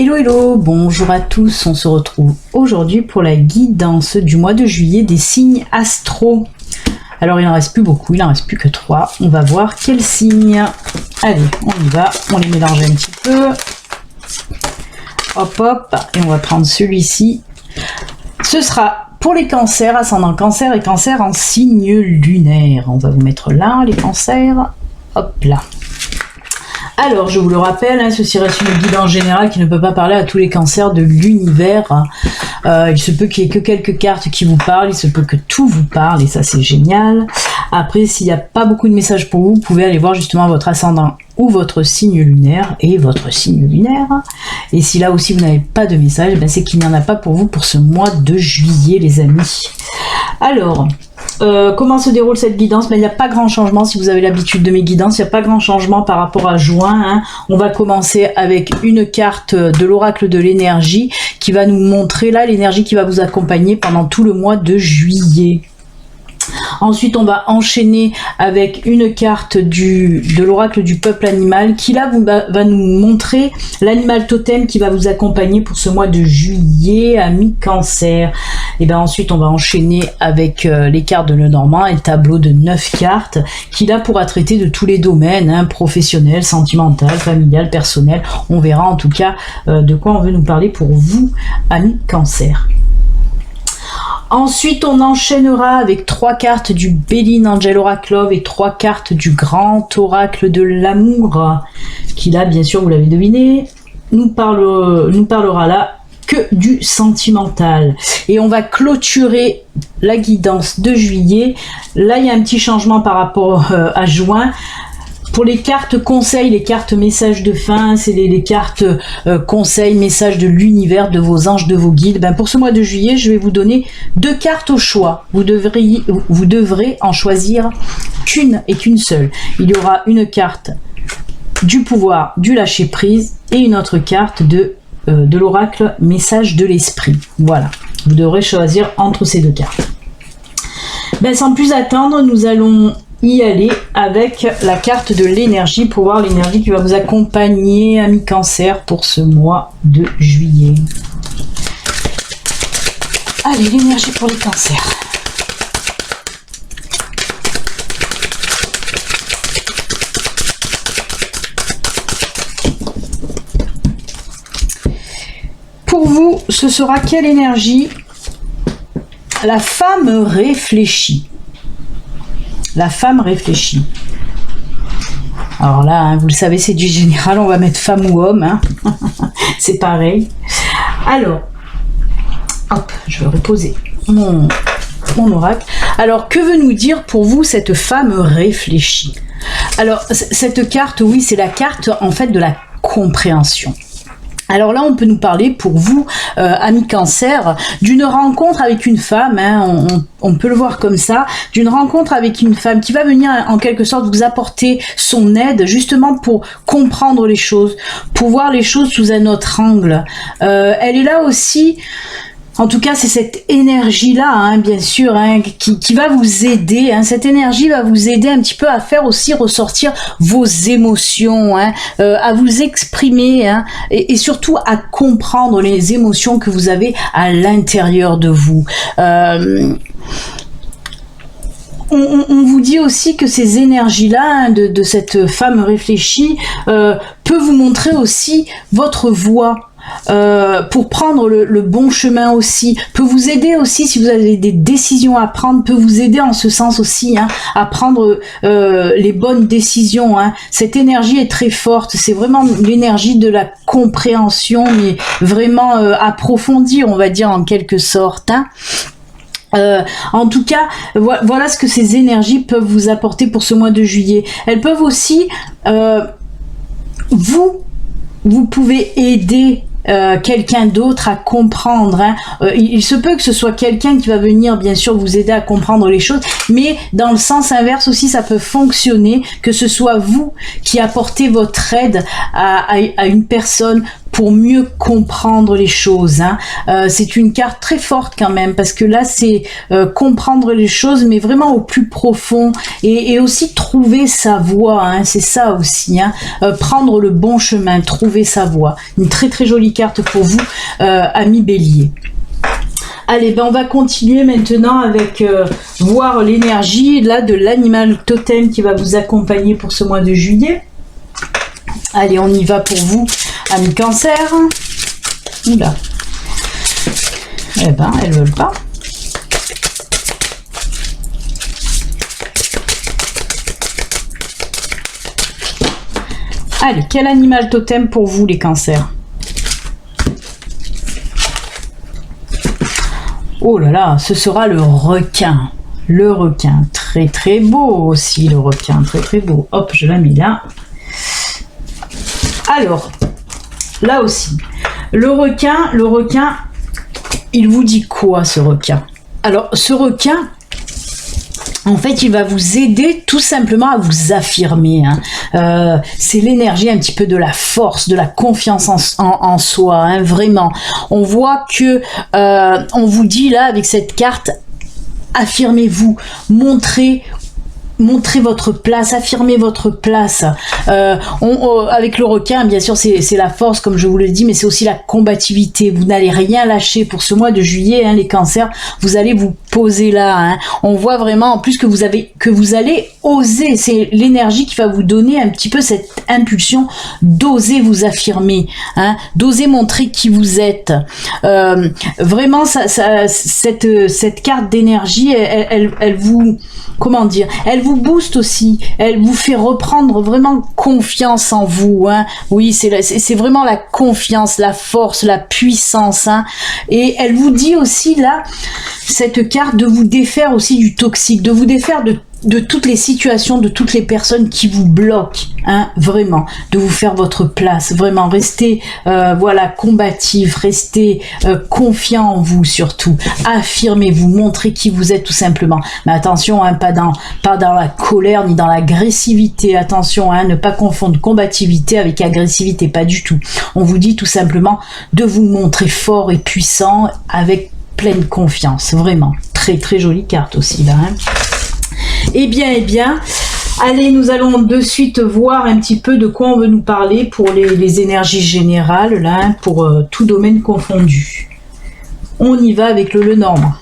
Hello hello, bonjour à tous, on se retrouve aujourd'hui pour la guidance du mois de juillet des signes astro. Alors il n'en reste plus beaucoup, il n'en reste plus que 3, on va voir quels signes. Allez, on y va, on les mélange un petit peu. Hop hop, et on va prendre celui-ci. Ce sera pour les cancers, ascendant cancer et cancer en signe lunaire. On va vous mettre là, les cancers, hop là. Alors, je vous le rappelle, ceci reste une guidance générale qui ne peut pas parler à tous les cancers de l'univers. Il se peut qu'il n'y ait que quelques cartes qui vous parlent, il se peut que tout vous parle, et ça c'est génial. Après, s'il n'y a pas beaucoup de messages pour vous, vous pouvez aller voir justement votre ascendant ou votre signe lunaire et votre signe lunaire. Et si là aussi vous n'avez pas de message, c'est qu'il n'y en a pas pour vous pour ce mois de juillet, les amis. Alors, comment se déroule cette guidance? Il n'y a pas grand changement si vous avez l'habitude de mes guidances, il n'y a pas grand changement par rapport à juin. On va commencer avec une carte de l'oracle de l'énergie qui va nous montrer là l'énergie qui va vous accompagner pendant tout le mois de juillet. Ensuite, on va enchaîner avec une carte de l'oracle du peuple animal qui là va nous montrer l'animal totem qui va vous accompagner pour ce mois de juillet, ami cancer. Et bien ensuite, on va enchaîner avec les cartes de Lenormand, un tableau de 9 cartes qui là pourra traiter de tous les domaines, professionnel, sentimental, familial, personnel. On verra en tout cas de quoi on veut nous parler pour vous, ami cancer. Ensuite, on enchaînera avec 3 cartes du Béline Angel Oracle et 3 cartes du Grand Oracle de l'amour, qui là, bien sûr, vous l'avez deviné, nous parlera là que du sentimental. Et on va clôturer la guidance de juillet. Là, il y a un petit changement par rapport à juin. Pour les cartes conseils, les cartes messages de fin, c'est les cartes conseils, messages de l'univers, de vos anges, de vos guides. Pour ce mois de juillet, je vais vous donner 2 cartes au choix. Vous devrez en choisir qu'une et qu'une seule. Il y aura une carte du pouvoir, du lâcher prise et une autre carte de l'oracle message de l'esprit. Voilà, vous devrez choisir entre ces 2 cartes. Sans plus attendre, nous allons y aller avec la carte de l'énergie pour voir l'énergie qui va vous accompagner, ami cancer, pour ce mois de juillet. Allez, l'énergie pour les cancers. Pour vous, ce sera quelle énergie? La femme réfléchit. La femme réfléchit. Alors là, vous le savez, c'est du général, on va mettre femme ou homme. C'est pareil. Alors, hop, je vais reposer mon oracle. Alors, que veut nous dire pour vous cette femme réfléchit? Alors, cette carte, oui, c'est la carte en fait de la compréhension. Alors là, on peut nous parler pour vous, amis cancer, d'une rencontre avec une femme, on peut le voir comme ça, d'une rencontre avec une femme qui va venir en quelque sorte vous apporter son aide, justement pour comprendre les choses, pour voir les choses sous un autre angle. Elle est là aussi. En tout cas, c'est cette énergie-là, bien sûr, qui va vous aider. Cette énergie va vous aider un petit peu à faire aussi ressortir vos émotions, à vous exprimer, et surtout à comprendre les émotions que vous avez à l'intérieur de vous. On vous dit aussi que ces énergies-là, de cette femme réfléchie, peut vous montrer aussi votre voie. Pour prendre le bon chemin aussi, peut vous aider aussi si vous avez des décisions à prendre, peut vous aider en ce sens aussi à prendre les bonnes décisions. Cette énergie est très forte, c'est vraiment l'énergie de la compréhension, mais vraiment approfondie, on va dire en quelque sorte. En tout cas, voilà ce que ces énergies peuvent vous apporter pour ce mois de juillet. Elles peuvent aussi, vous pouvez aider quelqu'un d'autre à comprendre. Il se peut que ce soit quelqu'un qui va venir bien sûr vous aider à comprendre les choses, mais dans le sens inverse aussi ça peut fonctionner, que ce soit vous qui apportez votre aide à une personne pour mieux comprendre les choses. Hein. C'est une carte très forte quand même, parce que là, c'est comprendre les choses, mais vraiment au plus profond, et aussi trouver sa voie. Hein. C'est ça aussi, hein. Prendre le bon chemin, trouver sa voie. Une très très jolie carte pour vous, amis Bélier. Allez, ben on va continuer maintenant avec voir l'énergie là de l'animal totem qui va vous accompagner pour ce mois de juillet. Allez, on y va pour vous, amis Cancer. Oula. Eh ben, elles veulent pas. Allez, quel animal totem pour vous, les Cancers? Oh là là, ce sera le requin. Le requin, très très beau aussi, le requin, très très beau. Hop, je la mets là. Alors, là aussi, le requin, il vous dit quoi, ce requin? Alors, ce requin, en fait, il va vous aider tout simplement à vous affirmer. Hein. C'est l'énergie un petit peu de la force, de la confiance en soi, hein, vraiment. On voit que on vous dit là, avec cette carte, affirmez-vous, montrez votre place, affirmez votre place. Avec le requin, bien sûr, c'est la force, comme je vous le dis, mais c'est aussi la combativité. Vous n'allez rien lâcher pour ce mois de juillet, hein, les Cancers. Vous allez vous poser là. Hein. On voit vraiment, en plus, que vous allez oser. C'est l'énergie qui va vous donner un petit peu cette impulsion d'oser vous affirmer, hein, d'oser montrer qui vous êtes. Vraiment, cette carte d'énergie, elle vous, comment dire, elle vous booste aussi, elle vous fait reprendre vraiment confiance en vous. Hein. Oui, c'est vraiment la confiance, la force, la puissance. Hein. Et elle vous dit aussi là, cette carte, de vous défaire aussi du toxique, de vous défaire de toutes les situations, de toutes les personnes qui vous bloquent, hein, vraiment, de vous faire votre place, vraiment, restez, voilà, combatif, restez confiant en vous surtout, affirmez-vous, montrez qui vous êtes tout simplement, mais attention, hein, pas dans la colère ni dans l'agressivité, attention, hein, ne pas confondre combativité avec agressivité, pas du tout, on vous dit tout simplement de vous montrer fort et puissant avec pleine confiance, vraiment, très très jolie carte aussi là, hein. Eh bien, allez, nous allons de suite voir un petit peu de quoi on veut nous parler pour les énergies générales, là, hein, pour tout domaine confondu. On y va avec le Lenormand.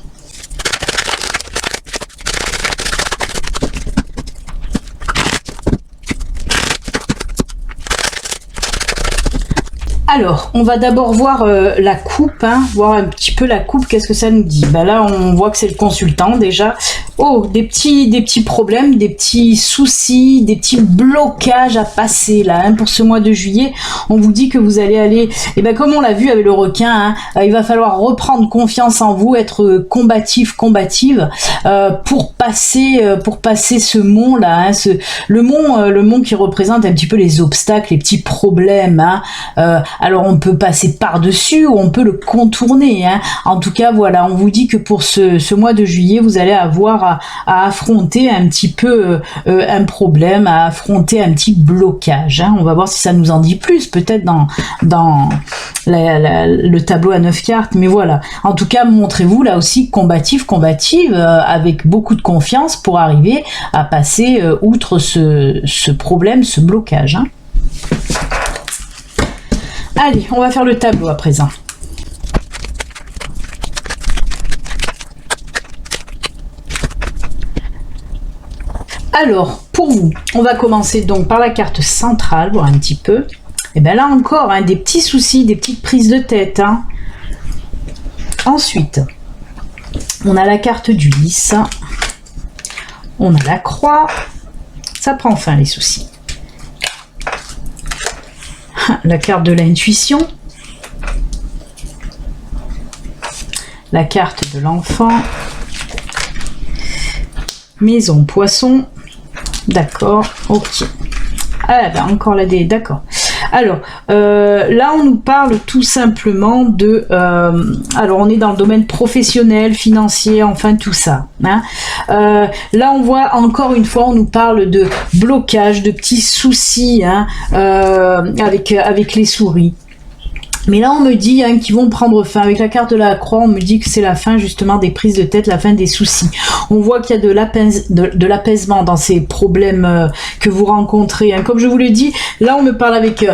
Alors, on va d'abord voir la coupe, hein, voir un petit peu la coupe, qu'est-ce que ça nous dit. Bah là, on voit que c'est le consultant déjà. Oh, des petits problèmes, des petits soucis, des petits blocages à passer là. Hein, pour ce mois de juillet, on vous dit que vous allez aller, et ben comme on l'a vu avec le requin, hein, il va falloir reprendre confiance en vous, être combative pour passer ce mont là. Hein, le mont qui représente un petit peu les obstacles, les petits problèmes. Hein, alors on peut passer par-dessus ou on peut le contourner. Hein. En tout cas, voilà, on vous dit que pour ce mois de juillet, vous allez avoir à affronter un petit peu un problème, à affronter un petit blocage. Hein. On va voir si ça nous en dit plus, peut-être dans le tableau à 9 cartes. Mais voilà, en tout cas, montrez-vous là aussi combative, avec beaucoup de confiance pour arriver à passer outre ce problème, ce blocage. Hein. Allez, on va faire le tableau à présent. Alors, pour vous, on va commencer donc par la carte centrale, voir un petit peu. Et bien là encore, hein, des petits soucis, des petites prises de tête. Hein. Ensuite, on a la carte du lys. On a la croix. Ça prend fin les soucis. La carte de l'intuition, la carte de l'enfant, maison poisson, d'accord, ok. Ah ben encore la D, d'accord. Alors, là on nous parle tout simplement de... alors on est dans le domaine professionnel, financier, enfin tout ça. Hein. Là on voit encore une fois, on nous parle de blocage, de petits soucis hein, avec les souris. Mais là, on me dit hein, qu'ils vont prendre fin. Avec la carte de la croix, on me dit que c'est la fin justement des prises de tête, la fin des soucis. On voit qu'il y a de l'apaisement dans ces problèmes que vous rencontrez. Hein. Comme je vous l'ai dit, là, on me parle avec...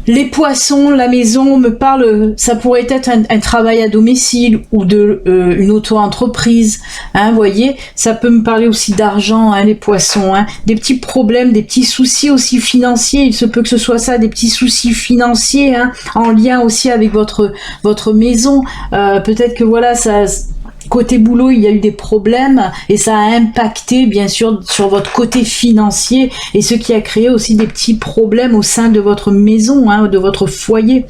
les poissons, la maison, on me parle, ça pourrait être un travail à domicile ou de une auto-entreprise, hein, voyez, ça peut me parler aussi d'argent, hein, les poissons, hein, des petits problèmes, des petits soucis aussi financiers, il se peut que ce soit ça, des petits soucis financiers, hein, en lien aussi avec votre maison, peut-être que voilà, ça... Côté boulot, il y a eu des problèmes et ça a impacté bien sûr sur votre côté financier et ce qui a créé aussi des petits problèmes au sein de votre maison, hein, de votre foyer.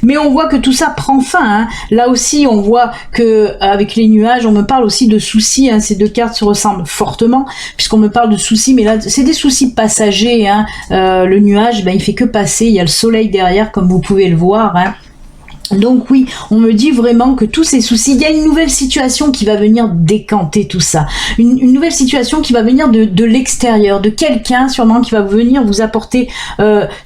Mais on voit que tout ça prend fin. Hein. Là aussi, on voit que avec les nuages, on me parle aussi de soucis. Hein. Ces deux cartes se ressemblent fortement puisqu'on me parle de soucis, mais là, c'est des soucis passagers. Hein. Le nuage, ben, il fait que passer. Il y a le soleil derrière, comme vous pouvez le voir. Hein. Donc oui, on me dit vraiment que tous ces soucis, il y a une nouvelle situation qui va venir décanter tout ça. Une nouvelle situation qui va venir de l'extérieur, de quelqu'un sûrement qui va venir vous apporter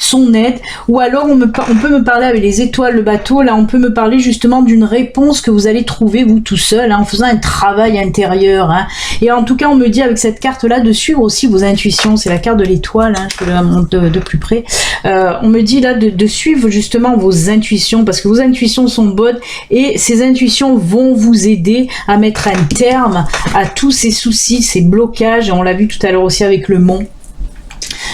son aide. Ou alors on peut me parler avec les étoiles, le bateau, là on peut me parler justement d'une réponse que vous allez trouver vous tout seul, hein, en faisant un travail intérieur. Hein. Et en tout cas on me dit avec cette carte-là de suivre aussi vos intuitions, c'est la carte de l'étoile, hein, je la montre de plus près. On me dit là de suivre justement vos intuitions parce que vos intuitions sont bonnes et ces intuitions vont vous aider à mettre un terme à tous ces soucis, ces blocages. On l'a vu tout à l'heure aussi avec le mont.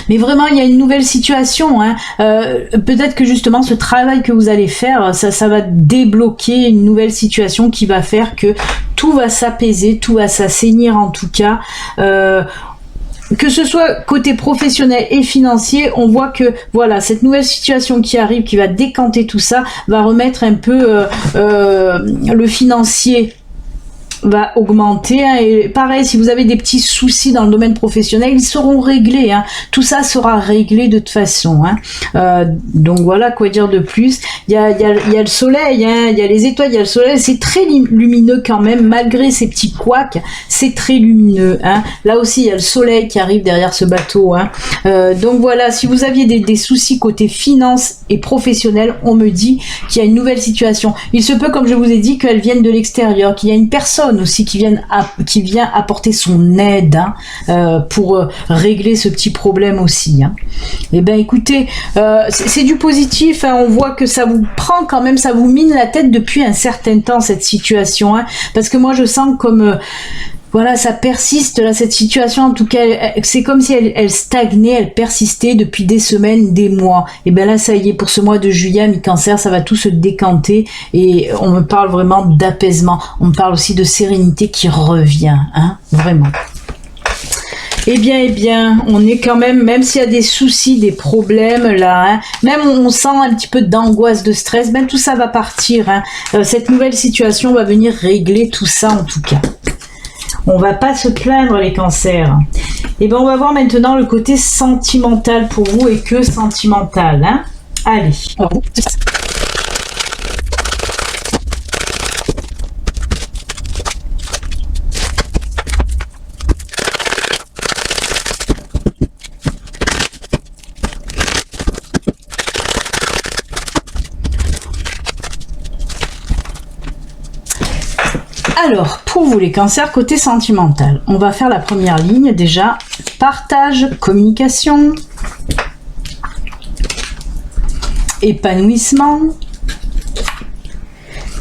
Mais vraiment, il y a une nouvelle situation. Hein. Peut-être que justement, ce travail que vous allez faire, ça va débloquer une nouvelle situation qui va faire que tout va s'apaiser, tout va s'assainir en tout cas. Que ce soit côté professionnel et financier, on voit que voilà, cette nouvelle situation qui arrive, qui va décanter tout ça, va remettre un peu le financier va augmenter, hein, et pareil, si vous avez des petits soucis dans le domaine professionnel, ils seront réglés, hein. Tout ça sera réglé de toute façon, hein. Donc voilà, quoi dire de plus. Il y a le soleil, hein, il y a les étoiles, il y a le soleil, c'est très lumineux quand même, malgré ces petits couacs, c'est très lumineux, hein. Là aussi, il y a le soleil qui arrive derrière ce bateau, hein. Donc voilà, si vous aviez des soucis côté finance et professionnel, on me dit qu'il y a une nouvelle situation. Il se peut, comme je vous ai dit, qu'elle vienne de l'extérieur, qu'il y a une personne aussi qui vient apporter son aide, hein, pour régler ce petit problème aussi, hein. Et ben écoutez, c'est du positif, hein, on voit que ça vous prend quand même, ça vous mine la tête depuis un certain temps cette situation, hein, parce que moi je sens comme voilà, ça persiste, là, cette situation, en tout cas, c'est comme si elle stagnait, elle persistait depuis des semaines, des mois. Et ben là, ça y est, pour ce mois de juillet, mi-cancer, ça va tout se décanter et on me parle vraiment d'apaisement. On me parle aussi de sérénité qui revient, hein, vraiment. Eh bien, on est quand même s'il y a des soucis, des problèmes là, hein, même on sent un petit peu d'angoisse, de stress, même tout ça va partir, hein. Cette nouvelle situation va venir régler tout ça en tout cas. On va pas se plaindre les cancers. Et ben on va voir maintenant le côté sentimental pour vous et que sentimental, hein. Allez. Alors, pour vous les cancers, côté sentimental, on va faire la première ligne déjà. Partage, communication, épanouissement,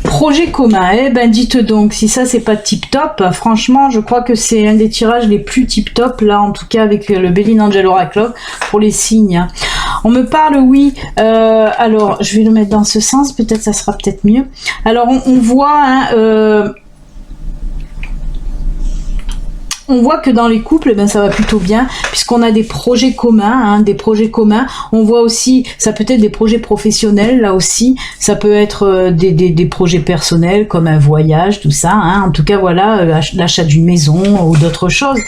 projet commun. Eh ben dites donc, si ça c'est pas tip top, franchement je crois que c'est un des tirages les plus tip top là, en tout cas avec le Béline Angel Oracle pour les signes. On me parle, oui, alors je vais le mettre dans ce sens, peut-être ça sera peut-être mieux. Alors on voit, hein, on voit que dans les couples, ben, ça va plutôt bien, puisqu'on a des projets communs, hein, des projets communs. On voit aussi, ça peut être des projets professionnels, là aussi. Ça peut être des projets personnels, comme un voyage, tout ça. Hein. En tout cas, voilà, l'achat d'une maison ou d'autres choses.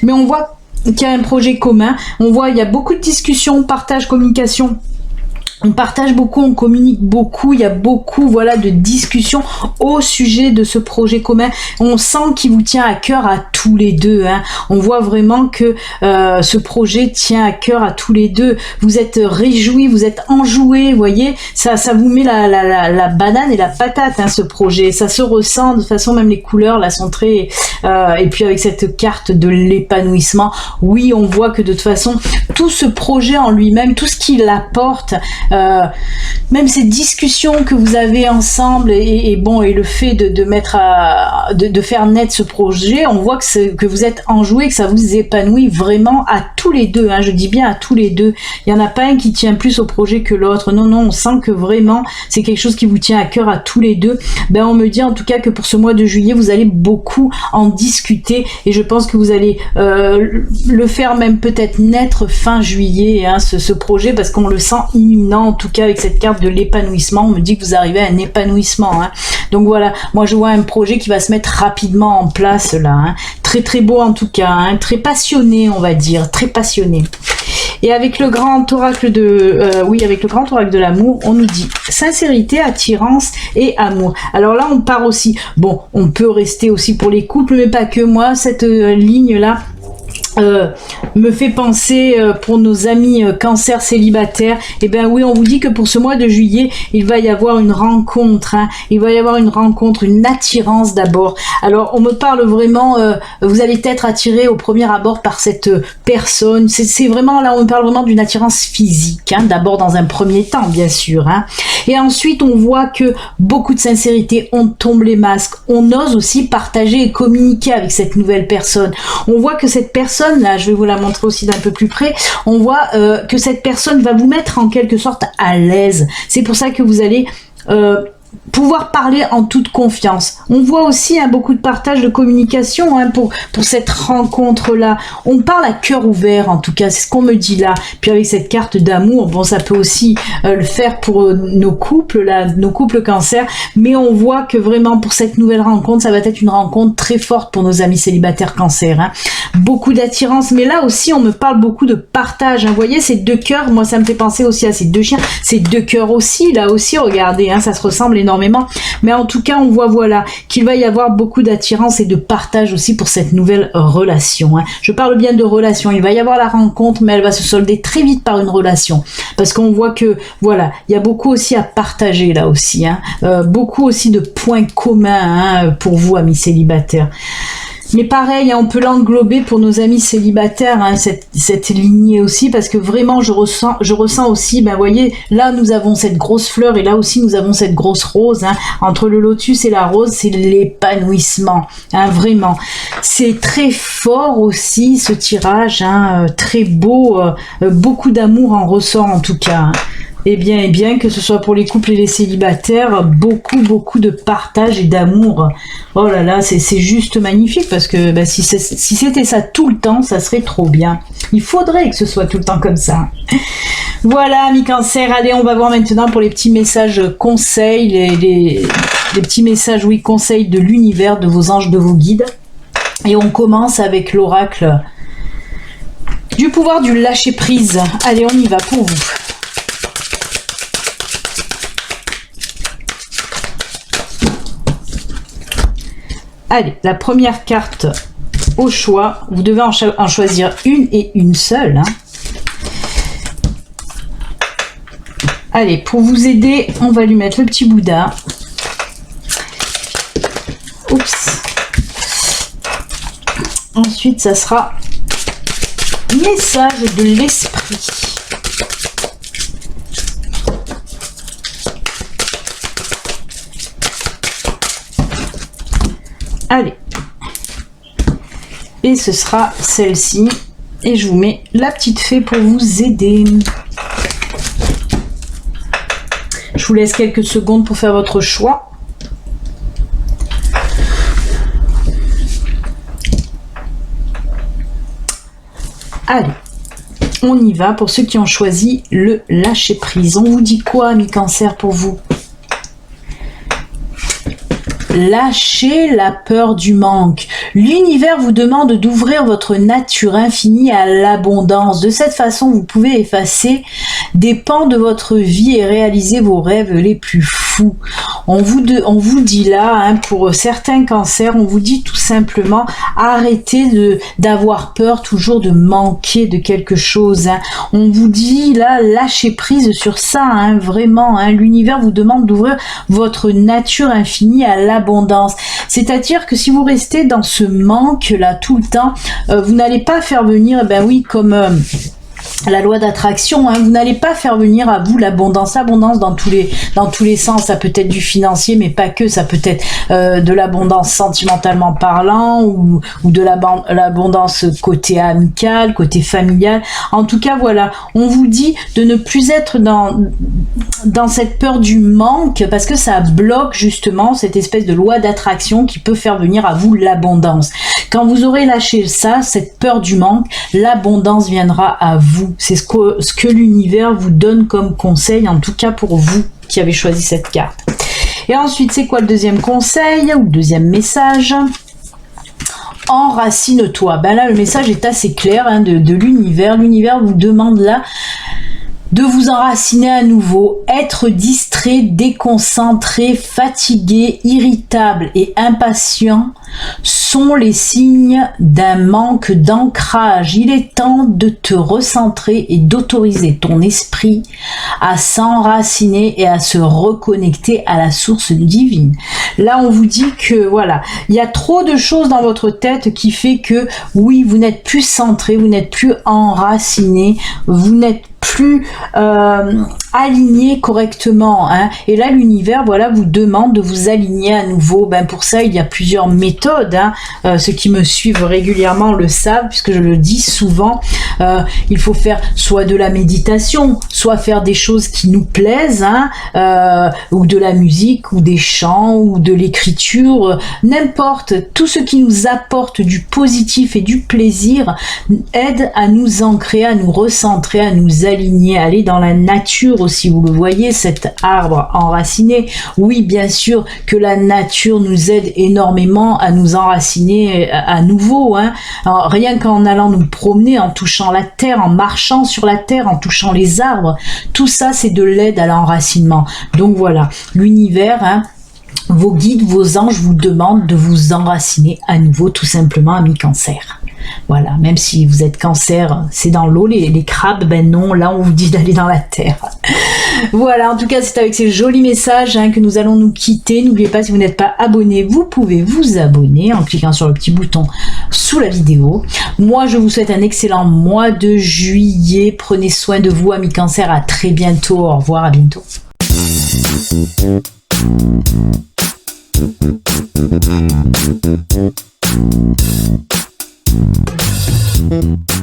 Mais on voit qu'il y a un projet commun. On voit, il y a beaucoup de discussions, partage, communication On partage beaucoup, on communique beaucoup, il y a beaucoup voilà de discussions au sujet de ce projet commun. On sent qu'il vous tient à cœur à tous les deux. Hein. On voit vraiment que ce projet tient à cœur à tous les deux. Vous êtes réjouis, vous êtes enjoués, vous voyez. Ça vous met la banane et la patate, hein, ce projet. Ça se ressent de toute façon, même les couleurs là sont très... et puis avec cette carte de l'épanouissement, oui, on voit que de toute façon, tout ce projet en lui-même, tout ce qu'il apporte... même ces discussions que vous avez ensemble et le fait de mettre de faire naître ce projet, on voit que vous êtes enjoués, que ça vous épanouit vraiment à tous les deux, hein, je dis bien à tous les deux. Il n'y en a pas un qui tient plus au projet que l'autre. Non, on sent que vraiment c'est quelque chose qui vous tient à cœur à tous les deux. On me dit en tout cas que pour ce mois de juillet, vous allez beaucoup en discuter et je pense que vous allez le faire même peut-être naître fin juillet, hein, ce projet, parce qu'on le sent imminent. En tout cas, avec cette carte de l'épanouissement, on me dit que vous arrivez à un épanouissement. Hein. Donc voilà, moi je vois un projet qui va se mettre rapidement en place là. Hein. Très très beau en tout cas, hein. Très passionné on va dire, très passionné. Et avec le grand oracle de l'amour, on nous dit sincérité, attirance et amour. Alors là, on part aussi. Bon, on peut rester aussi pour les couples, mais pas que. Moi, cette ligne là. Me fait penser pour nos amis cancer célibataires. Et ben oui, on vous dit que pour ce mois de juillet, il va y avoir une rencontre. Hein. Il va y avoir une rencontre, une attirance d'abord. Alors, on me parle vraiment, vous allez être attiré au premier abord par cette personne. C'est vraiment là, on me parle vraiment d'une attirance physique. Hein. D'abord dans un premier temps, bien sûr. Hein. Et ensuite, on voit que beaucoup de sincérité, on tombe les masques. On ose aussi partager et communiquer avec cette nouvelle personne. On voit que cette personne, là, je vais vous la montrer aussi d'un peu plus près, on voit que cette personne va vous mettre en quelque sorte à l'aise. C'est pour ça que vous allez pouvoir parler en toute confiance. On voit aussi beaucoup de partage de communication pour cette rencontre-là. On parle à cœur ouvert, en tout cas, c'est ce qu'on me dit là. Puis avec cette carte d'amour, bon, ça peut aussi le faire pour nos couples, là, nos couples cancer, mais on voit que vraiment pour cette nouvelle rencontre, ça va être une rencontre très forte pour nos amis célibataires cancer. Hein. Beaucoup d'attirance, mais là aussi, on me parle beaucoup de partage. Hein. Vous voyez, ces deux cœurs, moi, ça me fait penser aussi à ces deux chiens, ces deux cœurs aussi, là aussi, regardez, hein, ça se ressemble énormément. Mais en tout cas, on voit voilà qu'il va y avoir beaucoup d'attirance et de partage aussi pour cette nouvelle relation. Hein. Je parle bien de relation. Il va y avoir la rencontre, mais elle va se solder très vite par une relation. Parce qu'on voit que, voilà, il y a beaucoup aussi à partager là aussi. Hein. Beaucoup aussi de points communs pour vous, amis célibataires. Mais pareil, on peut l'englober pour nos amis célibataires, hein, cette lignée aussi, parce que vraiment, je ressens aussi, vous voyez, là, nous avons cette grosse fleur, et là aussi, nous avons cette grosse rose, hein, entre le lotus et la rose, c'est l'épanouissement, hein, vraiment. C'est très fort aussi, ce tirage, hein, très beau, beaucoup d'amour en ressort, en tout cas, hein. Eh bien, que ce soit pour les couples et les célibataires, beaucoup de partage et d'amour. Oh là là, c'est juste magnifique parce que si c'était ça tout le temps, ça serait trop bien. Il faudrait que ce soit tout le temps comme ça. Voilà, amis cancer, allez, on va voir maintenant pour les petits messages conseils, les petits messages, oui, conseils de l'univers, de vos anges, de vos guides. Et on commence avec l'oracle du pouvoir du lâcher-prise. Allez, on y va pour vous. Allez, la première carte au choix. Vous devez en choisir une et une seule. Hein. Allez, pour vous aider, on va lui mettre le petit Bouddha. Oups. Ensuite, ça sera message de l'esprit. Allez, et ce sera celle-ci, et je vous mets la petite fée pour vous aider. Je vous laisse quelques secondes pour faire votre choix. Allez, on y va pour ceux qui ont choisi le lâcher-prise. On vous dit quoi, amis cancer, pour vous ? Lâchez la peur du manque. L'univers vous demande d'ouvrir votre nature infinie à l'abondance. De cette façon, vous pouvez effacer des pans de votre vie et réaliser vos rêves les plus fous. On vous dit là, hein, pour certains cancers, on vous dit tout simplement arrêtez d'avoir peur toujours de manquer de quelque chose. Hein. On vous dit là, lâchez prise sur ça, hein, vraiment. Hein. L'univers vous demande d'ouvrir votre nature infinie à l'abondance. C'est-à-dire que si vous restez dans ce manque-là tout le temps, vous n'allez pas faire venir, ben oui, comme... la loi d'attraction, hein, vous n'allez pas faire venir à vous l'abondance dans tous les sens. Ça peut être du financier, mais pas que. Ça peut être de l'abondance sentimentalement parlant ou de l'abondance côté amical, côté familial. En tout cas, voilà, on vous dit de ne plus être dans cette peur du manque parce que ça bloque justement cette espèce de loi d'attraction qui peut faire venir à vous l'abondance. Quand vous aurez lâché ça, cette peur du manque, l'abondance viendra à vous. C'est ce que l'univers vous donne comme conseil, en tout cas pour vous qui avez choisi cette carte. Et ensuite, c'est quoi le deuxième conseil ou le deuxième message ? Enracine-toi. Ben là, le message est assez clair, hein, de l'univers. L'univers vous demande là de vous enraciner à nouveau, être distrait, déconcentré, fatigué, irritable et impatient sont les signes d'un manque d'ancrage. Il est temps de te recentrer et d'autoriser ton esprit à s'enraciner et à se reconnecter à la source divine. Là, on vous dit que voilà, il y a trop de choses dans votre tête qui fait que oui, vous n'êtes plus centré, vous n'êtes plus enraciné, vous n'êtes plus aligné correctement, hein. Et là l'univers voilà vous demande de vous aligner à nouveau. Ben pour ça il y a plusieurs méthodes, hein. Ceux qui me suivent régulièrement le savent puisque je le dis souvent. Il faut faire soit de la méditation, soit faire des choses qui nous plaisent, hein, ou de la musique ou des chants ou de l'écriture, n'importe, tout ce qui nous apporte du positif et du plaisir aide à nous ancrer, à nous recentrer, à nous aligner, aller dans la nature aussi. Vous le voyez, cet arbre enraciné. Oui, bien sûr que la nature nous aide énormément à nous enraciner à nouveau, hein. Alors, rien qu'en allant nous promener, en touchant la terre, en marchant sur la terre, en touchant les arbres, tout ça c'est de l'aide à l'enracinement. Donc voilà, l'univers, hein, vos guides, vos anges vous demandent de vous enraciner à nouveau, tout simplement, amis cancer. Voilà, même si vous êtes cancer, c'est dans l'eau, les crabes, ben non, là on vous dit d'aller dans la terre. Voilà, en tout cas c'est avec ces jolis messages, hein, que nous allons nous quitter. N'oubliez pas, si vous n'êtes pas abonné, vous pouvez vous abonner en cliquant sur le petit bouton sous la vidéo. Moi je vous souhaite un excellent mois de juillet, prenez soin de vous amis cancer, à très bientôt, au revoir, à bientôt. Thank you.